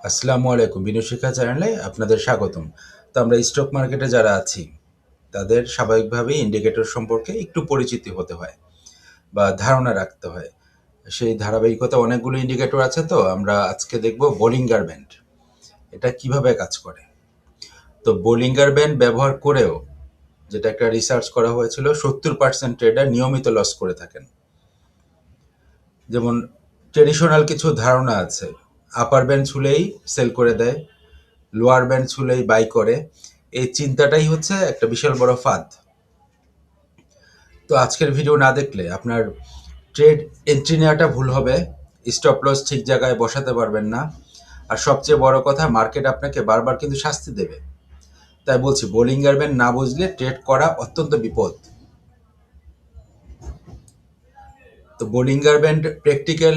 আসসালামু আলাইকুম। বিনোদ শিক্ষা চ্যানেলে আপনাদের স্বাগতম। তো আমরা স্টক মার্কেটে যারা আছি তাদের স্বাভাবিকভাবেই ইন্ডিকেটর সম্পর্কে একটু পরিচিতি হতে হয় বা ধারণা রাখতে হয়। সেই ধারাবাহিকতা অনেকগুলো ইন্ডিকেটর আছে, তো আমরা আজকে দেখব বোলিঙ্গার ব্যান্ড। এটা কিভাবে কাজ করে। তো বোলিঙ্গার ব্যান্ড ব্যবহার করেও, যেটা একটা রিসার্চ করা হয়েছিল, 70% ট্রেডার নিয়মিত লস করে থাকেন। যেমন ট্রেডিশনাল কিছু ধারণা আছে, আপার ব্যান্ড ছুলেই সেল করে দেয়, লোয়ার ব্যান্ড ছুলেই বাই করে। এই চিন্তাটাই হচ্ছে একটা বিশাল বড় ফাঁদ। তো আজকের ভিডিও না দেখলে আপনার ট্রেড এন্ট্রি নেওয়াটা ভুল হবে, স্টপ লস ঠিক জায়গায় বসাতে পারবেন না, আর সবচেয়ে বড় কথা, মার্কেট আপনাকে বারবার কিন্তু শাস্তি দেবে। তাই বলছি, বোলিঙ্গার ব্যান্ড না বুঝলে ট্রেড করা অত্যন্ত বিপদ। তো বোলিঙ্গার ব্যান্ড প্র্যাকটিক্যাল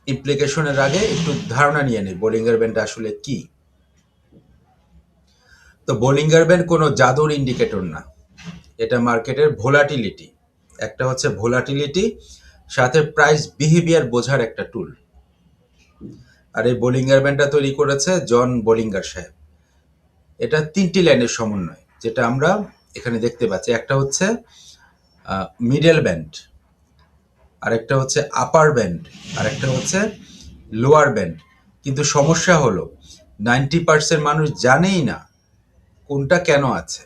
ইমপ্লিকেশনের আগে একটু ধারণা নিয়ে নিই বোলিঙ্গার ব্যান্ড আসলে কি। তো বোলিঙ্গার ব্যান্ড কোনো জাদুর ইন্ডিকেটর না, এটা মার্কেটের ভোলাটিলিটি। একটা হচ্ছে ভোলাটিলিটি, সাথে প্রাইস বিহেভিয়ার বোঝার একটা টুল। আর এই বোলিঙ্গার ব্যান্ডটা তৈরি করেছে জন বোলিঙ্গার সাহেব। এটা 3টি লাইনের সমন্বয়, যেটা আমরা এখানে দেখতে পাচ্ছি। একটা হচ্ছে মিডল ব্যান্ড, আরেকটা হচ্ছে আপার ব্যান্ড, আরেকটা হচ্ছে লোয়ার ব্যান্ড। কিন্তু সমস্যা হলো 90% মানুষ জানেই না কোনটা কেন আছে।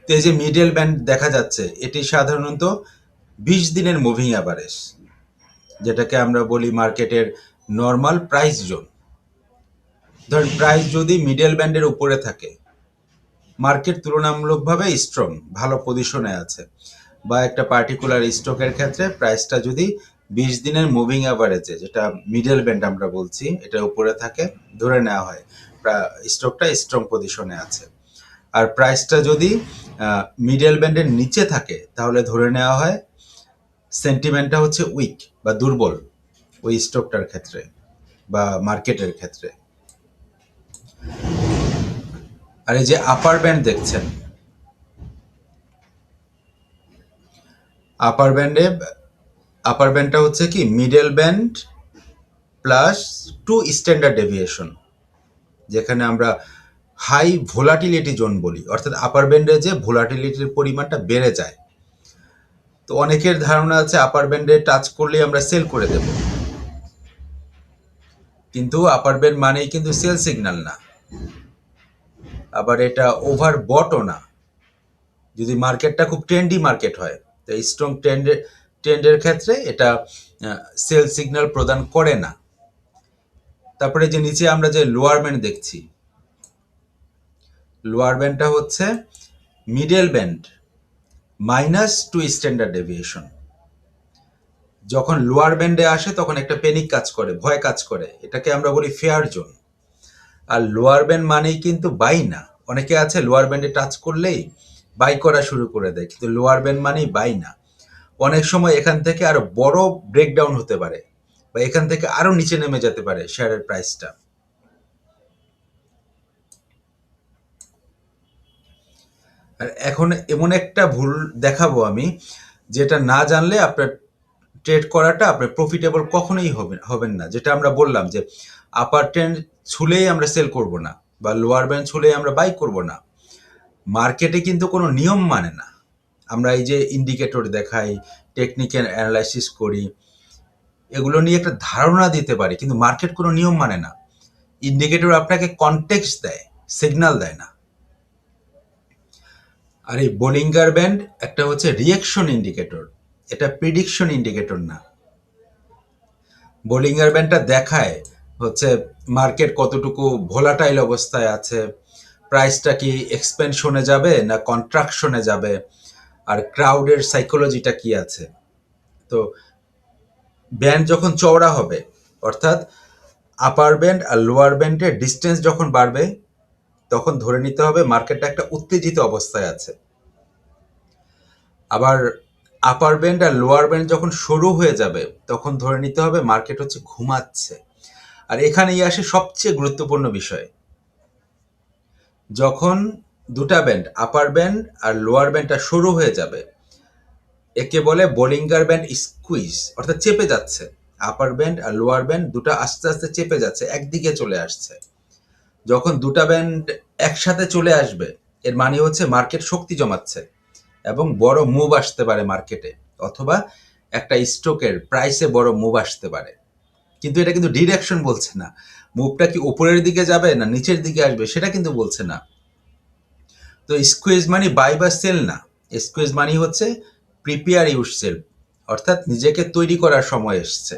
তো এই যে মিডল ব্যান্ড দেখা যাচ্ছে, এটি সাধারণত 20 দিনের মুভিং অ্যাভারেজ, যেটাকে আমরা বলি মার্কেটের নর্মাল প্রাইস জোন। ধরেন প্রাইস যদি মিডল ব্যান্ডের উপরে থাকে, মার্কেট তুলনামূলকভাবে স্ট্রং, ভালো পজিশনে আছে। বা একটা পার্টিকুলার স্টকের ক্ষেত্রে প্রাইসটা যদি 20 দিনের মুভিং অ্যাভারেজে, যেটা মিডল ব্যান্ড আমরা বলছি, এটার উপরে থাকে, ধরে নেওয়া হয় স্টকটা স্ট্রং পজিশনে আছে। আর প্রাইসটা যদি মিডল ব্যান্ডের নিচে থাকে, তাহলে ধরে নেওয়া হয় সেন্টিমেন্টটা হচ্ছে উইক বা দুর্বল ওই স্টকটার ক্ষেত্রে বা মার্কেটের ক্ষেত্রে। আর এই যে আপার ব্যান্ড দেখছেন, আপার ব্যান্ডে আপার ব্যান্ডটা হচ্ছে কি middle band plus 2 standard deviation, যেখানে আমরা হাই ভোলাটিলিটি জোন বলি। অর্থাৎ আপার ব্যান্ডে যে ভোলাটিলিটির পরিমাণটা বেড়ে যায়। তো অনেকের ধারণা আছে আপার ব্যান্ডে টাচ করলে আমরা সেল করে দেব, কিন্তু আপার ব্যান্ড মানেই কিন্তু সেল সিগন্যাল না, আবার এটা ওভার বটও না। যদি মার্কেটটা খুব ট্রেন্ডি মার্কেট হয়, তো স্ট্রং ট্রেন্ডের ক্ষেত্রে এটা সেল সিগন্যাল প্রদান করে না। তারপরে যে নিচে আমরা যে লোয়ার ব্যান্ড দেখছি, লোয়ার ব্যান্ডটা হচ্ছে মিডল ব্যান্ড -2 স্ট্যান্ডার্ড ডেভিয়েশন। যখন লোয়ার ব্যান্ডে আসে তখন একটা প্যানিক কাজ করে, ভয় কাজ করে, এটাকে আমরা বলি ফেয়ার জোন। আর লোয়ার ব্যান্ড মানেই কিন্তু বাই না। অনেকে আছে লোয়ার ব্যান্ডে টাচ করলেই বাই করা শুরু করে দেয়, কিন্তু লোয়ার ব্যান্ড মানেই বাই না। অনেক সময় এখান থেকে আরো বড় ব্রেকডাউন হতে পারে, বা এখান থেকে আরো নিচে নেমে যেতে পারে শেয়ারের প্রাইসটা। আর এখন এমন একটা ভুল দেখাবো আমি, যেটা না জানলে আপনার ট্রেড করাটা আপনার প্রফিটেবল কখনোই হবেন না। যেটা আমরা বললাম যে আপার ট্রেন্ড ছুলেই আমরা সেল করব না, বা লোয়ার ব্যান্ড ছুলেই আমরা বাই করব না। মার্কেটে কিন্তু কোনো নিয়ম মানে না। আমরা এই যে ইন্ডিকেটর দেখাই, টেকনিক্যাল অ্যানালাইসিস করি, এগুলো নিয়ে একটা ধারণা দিতে পারি, কিন্তু মার্কেট কোনো নিয়ম মানে না। ইন্ডিকেটর আপনাকে কনটেক্সট দেয়, সিগন্যাল দেয় না। আর এই বোলিঙ্গার ব্যান্ড একটা হচ্ছে রিঅ্যাকশন ইন্ডিকেটর, এটা প্রিডিকশন ইন্ডিকেটর না। বোলিঙ্গার ব্যান্ডটা দেখায় হচ্ছে মার্কেট কতটুকু ভোলাটাইল অবস্থায় আছে, প্রাইসটা কি এক্সপেনশনে যাবে না কন্ট্রাকশনে যাবে, আর ক্রাউডের সাইকোলজিটা কি আছে। তো ব্যান্ড যখন চওড়া হবে, অর্থাৎ আপার ব্যান্ড আর লোয়ার ব্যান্ডের ডিস্টেন্স যখন বাড়বে, তখন ধরে নিতে হবে মার্কেটটা একটা উত্তেজিত অবস্থায় আছে। আবার আপার ব্যান্ড আর লোয়ার ব্যান্ড যখন সরু হয়ে যাবে, তখন ধরে নিতে হবে মার্কেট হচ্ছে ঘুমাচ্ছে। আর এখানেই আসে সবচেয়ে গুরুত্বপূর্ণ বিষয়, যখন দুটা ব্যান্ড, আপার ব্যান্ড আর লোয়ার ব্যান্ডটা সরু হয়ে যাবে, একে বলে বোলিঙ্গার ব্যান্ড স্কুইজ, অর্থাৎ চেপে যাচ্ছে। আপার ব্যান্ড আর লোয়ার ব্যান্ড দুটো আস্তে আস্তে চেপে যাচ্ছে, একদিকে চলে আসছে। যখন দুটা ব্যান্ড একসাথে চলে আসবে, এর মানে হচ্ছে মার্কেট শক্তি জমাচ্ছে এবং বড় মুভ আসতে পারে মার্কেটে, অথবা একটা স্টকের প্রাইসে বড় মুভ আসতে পারে। কিন্তু এটা কিন্তু ডিরেকশন বলছে না, মুভটা কি উপরের দিকে যাবে না নিচের দিকে আসবে সেটা কিন্তু বলছে না। তো স্কুইজ মানি বাই বা সেল না, স্কুইজ মানি হচ্ছে প্রিপেয়ার ইউর সেল, অর্থাৎ নিজেকে তৈরি করার সময় এসছে,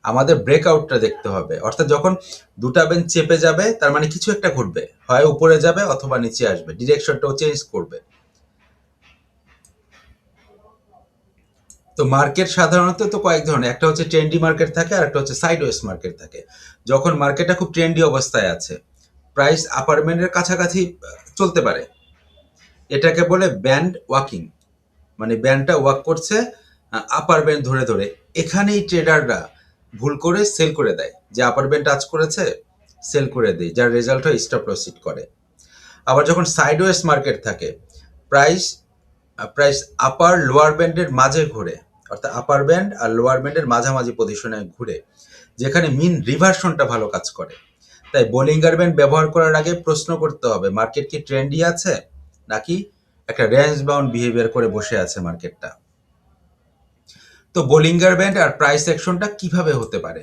আমাদের ব্রেকআউটটা দেখতে হবে। অর্থাৎ যখন দুটা বেঞ্চ চেপে যাবে তার মানে কিছু একটা ঘটবে, হয় উপরে যাবে অথবা নিচে আসবে, ডিরেকশনটাও চেঞ্জ করবে। তো মার্কেট সাধারণত তো কয়েক ধরনের, একটা হচ্ছে ট্রেন্ডি মার্কেট থাকে আর একটা হচ্ছে সাইডওয়েজ মার্কেট থাকে। যখন মার্কেটটা খুব ট্রেন্ডি অবস্থায় আছে, প্রাইস আপার ব্যান্ডের কাছাকাছি চলতে পারে, এটাকে বলে ব্যান্ড ওয়াকিং, মানে ব্যান্ডটা ওয়াক করছে আপার ব্যান্ড ধরে ধরে। এখানেই ট্রেডাররা ভুল করে সেল করে দেয়, যে আপার ব্যান্ড টাচ করেছে সেল করে দেয়, যার রেজাল্ট হয় স্টপ লস হিট করে। আবার যখন সাইডওয়েজ মার্কেট থাকে, প্রাইস প্রাইস আপার লোয়ার ব্যান্ডের মাঝে ঘুরে, অর্থাৎ আপার ব্যান্ড আর লোয়ার ব্যান্ডের মাঝামাঝি পজিশনে ঘুরে, যেখানে মিন রিভার্সনটা ভালো কাজ করে। তাই বোলিঙ্গার ব্যান্ড ব্যবহার করার আগে প্রশ্ন করতে হবে, মার্কেট কি ট্রেন্ডি আছে নাকি একটা রেঞ্জ বাউন্ড বিহেভিয়ার করে বসে আছে মার্কেটটা। তো বোলিঙ্গার ব্যান্ড আর প্রাইস অ্যাকশনটা কিভাবে হতে পারে?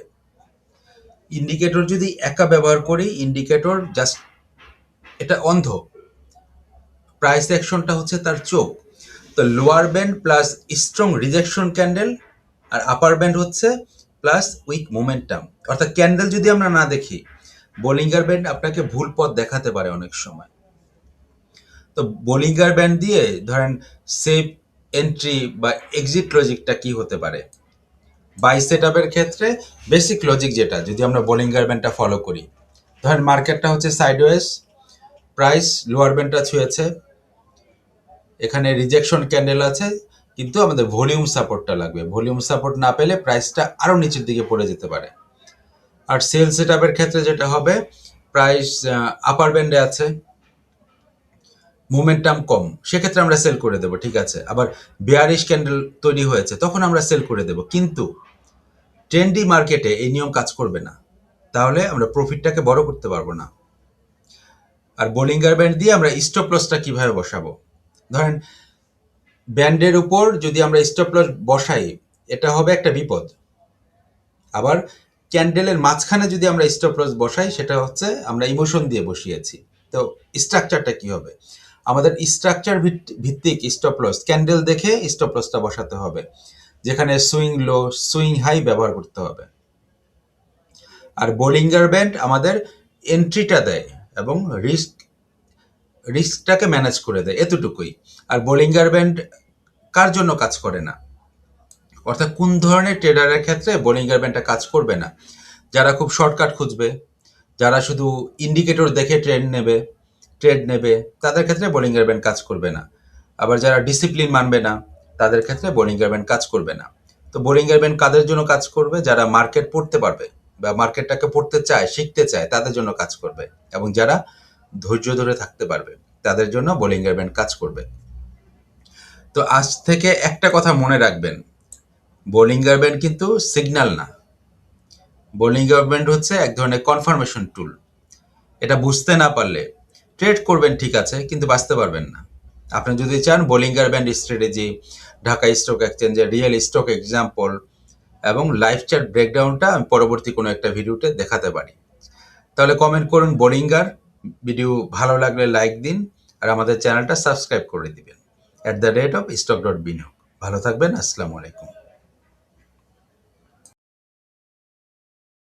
ইন্ডিকেটর যদি একা ব্যবহার করি, ইন্ডিকেটর জাস্ট এটা অন্ধ, প্রাইস অ্যাকশনটা হচ্ছে তার চোখ। তো lower band plus strong rejection candle, আর আপার ব্যান্ড হচ্ছে প্লাস উইক মোমেন্টাম। অর্থাৎ ক্যান্ডেল যদি আমরা না দেখি, বোলিঙ্গার ব্যান্ড আপনাকে ভুল পথ দেখাতে পারে অনেক সময়। তো বোলিঙ্গার ব্যান্ড দিয়ে ধরেন সেফ এন্ট্রি বা এক্সিট লজিকটা কি হতে পারে? বাই সেটআপের ক্ষেত্রে বেসিক লজিক যেটা, যদি আমরা বোলিঙ্গার ব্যান্ডটা ফলো করি, ধরেন মার্কেটটা হচ্ছে সাইডওয়েজ, প্রাইস লোয়ার ব্যান্ডটা ছুঁয়েছে, এখানে রিজেকশন ক্যান্ডেল আছে, কিন্তু আমাদের ভলিউম সাপোর্টটা লাগবে, ভলিউম সাপোর্ট না পেলে প্রাইসটা আরও নিচের দিকে পড়ে যেতে পারে। আর সেল সেটআপের ক্ষেত্রে যেটা হবে, প্রাইস আপার ব্যান্ডে আছে, মোমেন্টাম কম, সেক্ষেত্রে আমরা সেল করে দেবো, ঠিক আছে। আবার বেয়ারিশ ক্যান্ডেল তৈরি হয়েছে, তখন আমরা সেল করে দেবো। কিন্তু ট্রেন্ডি মার্কেটে এই নিয়ম কাজ করবে না, তাহলে আমরা প্রফিটটাকে বড় করতে পারবো না। আর বোলিঙ্গার ব্যান্ড দিয়ে আমরা স্টপ লসটা কিভাবে বসাবো? ধরেন ব্যান্ডের উপর যদি আমরা স্টপ লস বসাই, এটা হবে একটা বিপদ। আবার ক্যান্ডেলের মাঝখানে যদি আমরা স্টপ লস বসাই, সেটা হচ্ছে আমরা ইমোশন দিয়ে বসিয়েছি। তো স্ট্রাকচারটা কি হবে? আমাদের স্ট্রাকচার ভিত্তিক স্টপ লস, ক্যান্ডেল দেখে স্টপ লসটা বসাতে হবে, যেখানে সুইং লো সুইং হাই ব্যবহার করতে হবে। আর বোলিঙ্গার ব্যান্ড আমাদের এন্ট্রিটা দেয় এবং রিস্কটাকে ম্যানেজ করে দেয়, এতটুকুই। আর বোলিঙ্গার ব্যান্ড কার জন্য কাজ করে না, অর্থাৎ কোন ধরনের ট্রেডারের ক্ষেত্রে বোলিঙ্গার ব্যান্ডটা কাজ করবে না? যারা খুব শর্টকাট খুঁজবে, যারা শুধু ইন্ডিকেটর দেখে ট্রেড নেবে, তাদের ক্ষেত্রে বোলিঙ্গার ব্যান্ড কাজ করবে না। আবার যারা ডিসিপ্লিন মানবে না, তাদের ক্ষেত্রে বোলিঙ্গার ব্যান্ড কাজ করবে না। তো বোলিঙ্গার ব্যান্ড কাদের জন্য কাজ করবে? যারা মার্কেট পড়তে পারবে বা মার্কেটটাকে পড়তে চায়, শিখতে চায়, তাদের জন্য কাজ করবে। এবং যারা ধৈর্য ধরে থাকতে পারবে, তাদের জন্য বোলিঙ্গার ব্যান্ড কাজ করবে। তো আজ থেকে একটা কথা মনে রাখবেন, বোলিঙ্গার ব্যান্ড কিন্তু সিগন্যাল না, বোলিঙ্গার ব্যান্ড হচ্ছে এক ধরনের কনফার্মেশন টুল। এটা বুঝতে না পারলে ট্রেড করবেন ঠিক আছে, কিন্তু বাঁচতে পারবেন না। আপনি যদি চান Bollinger band strategy, Dhaka stock এক্সচেঞ্জের রিয়েল স্টক এক্সাম্পল এবং লাইভ চার্ট ব্রেকডাউনটা আমি পরবর্তী কোনো একটা ভিডিওতে দেখাতে পারি, তাহলে কমেন্ট করুন বোলিঙ্গার। ভিডিও ভালো লাগলে লাইক দিন, আর আমাদের চ্যানেলটা সাবস্ক্রাইব করে দিবেন। @স্টক.বিনিয়োগ। ভালো থাকবেন, আসসালামু আলাইকুম।